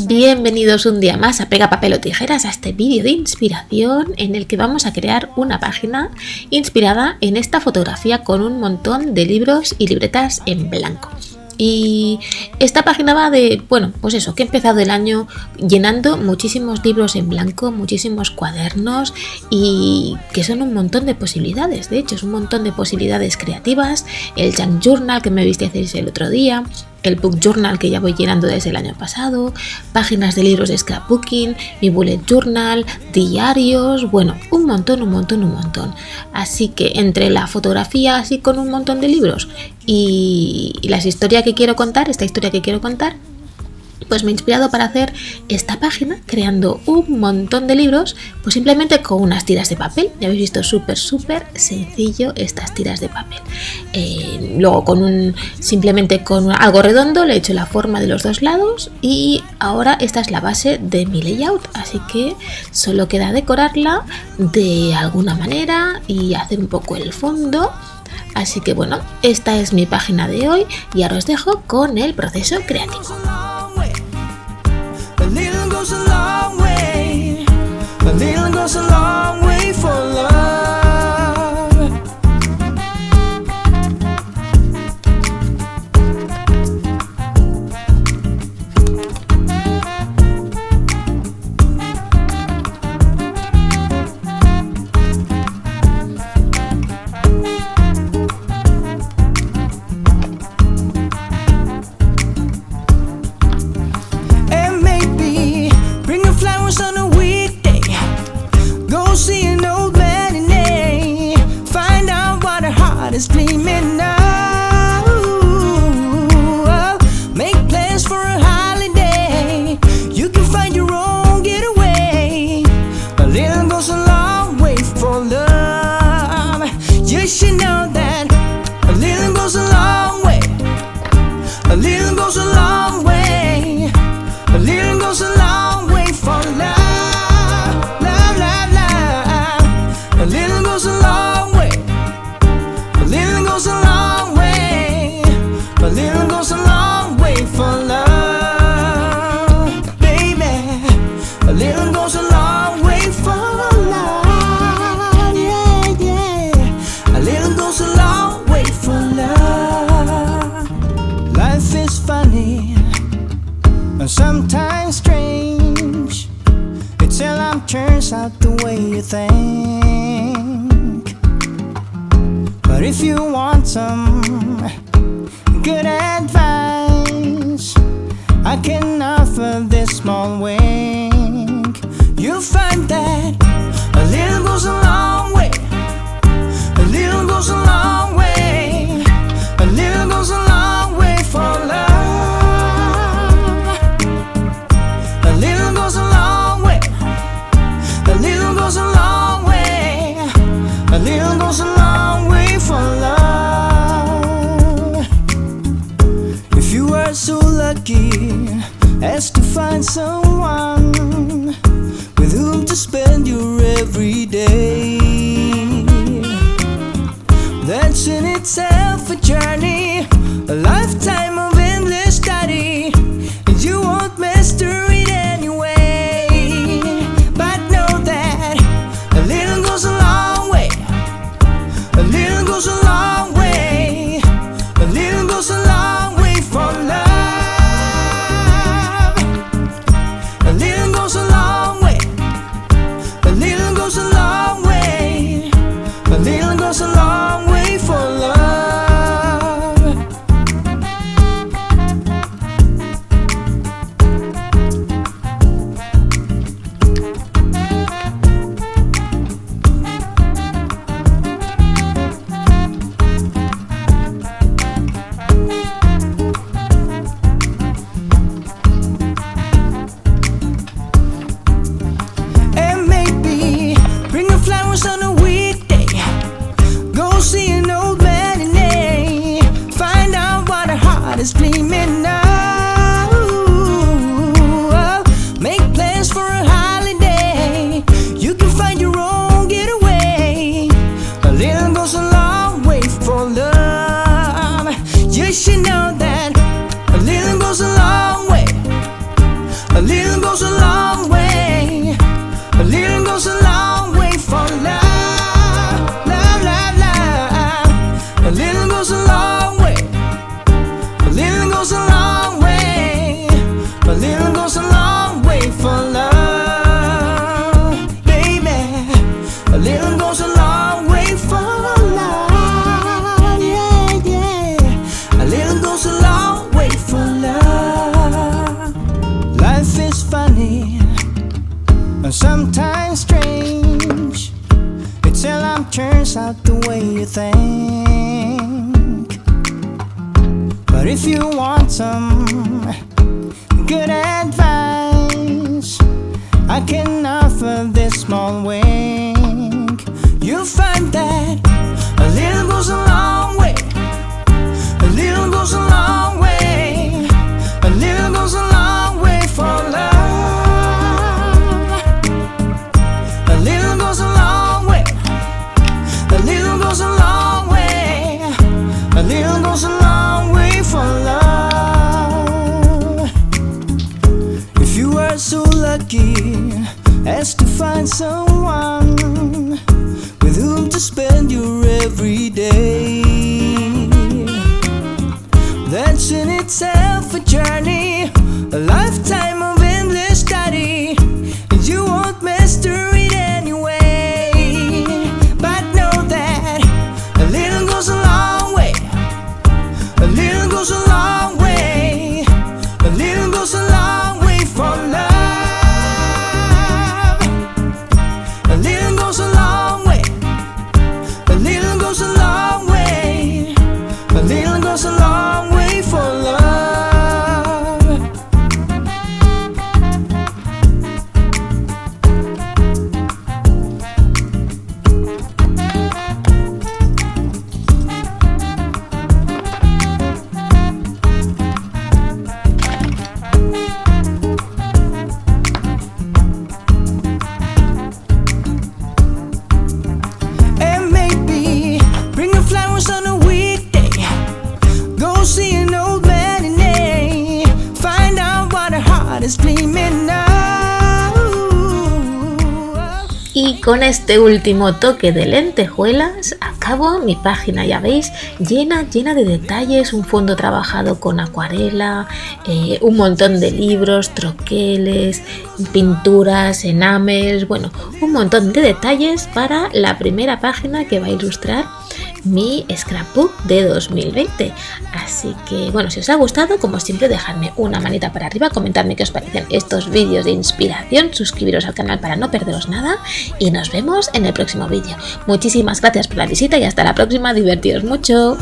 Bienvenidos un día más a Pega, Papel o Tijeras, a este vídeo de inspiración en el que vamos a crear una página inspirada en esta fotografía con un montón de libros y libretas en blanco. Y esta página va de, pues eso, que he empezado el año llenando muchísimos libros en blanco, muchísimos cuadernos y que son un montón de posibilidades. De hecho, es un montón de posibilidades creativas. El junk journal que me viste hacer el otro día, el book journal que ya voy llenando desde el año pasado, páginas de libros de Scrapbooking, mi bullet journal, diarios, un montón. Así que entre la fotografía así con un montón de libros y esta historia que quiero contar, pues me he inspirado para hacer esta página creando un montón de libros, pues simplemente con unas tiras de papel. Ya habéis visto, súper sencillo estas tiras de papel. Luego simplemente con algo redondo le he hecho la forma de los dos lados y ahora esta es la base de mi layout, así que solo queda decorarla de alguna manera y hacer un poco el fondo. Así que esta es mi página de hoy y ahora os dejo con el proceso creativo. A little goes a long way. A little goes a long way for love. On a weekday, go see an old matinee. Find out what her heart is gleaming now. Make plans for a holiday. You can find your own getaway. A little goes a long way for love. You should know that a little goes a long way. A little goes a long way. A little goes a long way for love. A little goes a long way. A little goes a long way. A little goes a long way for love, baby. A little goes a long way for love, yeah. A little goes a long way for love. Life is funny and sometimes strange. It seldom turns out the way you think. But if you want some good advice, I can offer this small wink. You'll find that a little goes a long way. A little goes a long way. A little goes a long way for love. A little goes a long way. A little goes a long way. A little goes a long way for love. If you are so lucky as to find someone with whom to spend your every day, that's in itself a journey, a lifetime of endless study, and you won't master it anyway. But know that a little goes a long way. A little goes a long way. A little goes a long way for love. A little goes a long way. A little goes a long way. A little goes a long way for love. And maybe bring the flowers on a weekday. Go see an old matinee. Find out what her heart is gleaming now. Make plans for a holiday. You can find your own getaway. A little goes a long way for love. You should know that goes a long way. A little goes a long way for love, love, love, love. A little goes a long way. A little goes a long way. A little goes a long way for love, baby. A little goes a long way for love, yeah, yeah. A little goes a long way for love. Life is funny and sometimes strange. It seldom turns out the way you think. But if you want some good advice, I can offer this small wink. You'll find that a little goes a long way. A little goes a long way. A little goes a long way for love. A little goes a long way. A little goes a long way. A little goes a long way for love. If you are so lucky as to find someone with whom to spend your everyday, that's in itself a journey, a lifetime of endless study. You won't master it anyway. But know that a little goes a long way. A little goes a long way. A little goes a long way for love. A little goes a long way. A little goes a long way. A little goes a long way for love. And maybe bring the flowers on a weekday. Go see an old matinee. Find out what her heart is dreaming of. Y con este último toque de lentejuelas acabo mi página, ya veis, llena de detalles, un fondo trabajado con acuarela, un montón de libros, troqueles, pinturas, enamels, bueno, un montón de detalles para la primera página que va a ilustrar mi scrapbook de 2020. Así que bueno, si os ha gustado, como siempre, dejadme una manita para arriba, comentadme qué os parecen estos vídeos de inspiración, suscribiros al canal para no perderos nada y nos vemos en el próximo vídeo. Muchísimas gracias por la visita y hasta la próxima, divertidos mucho.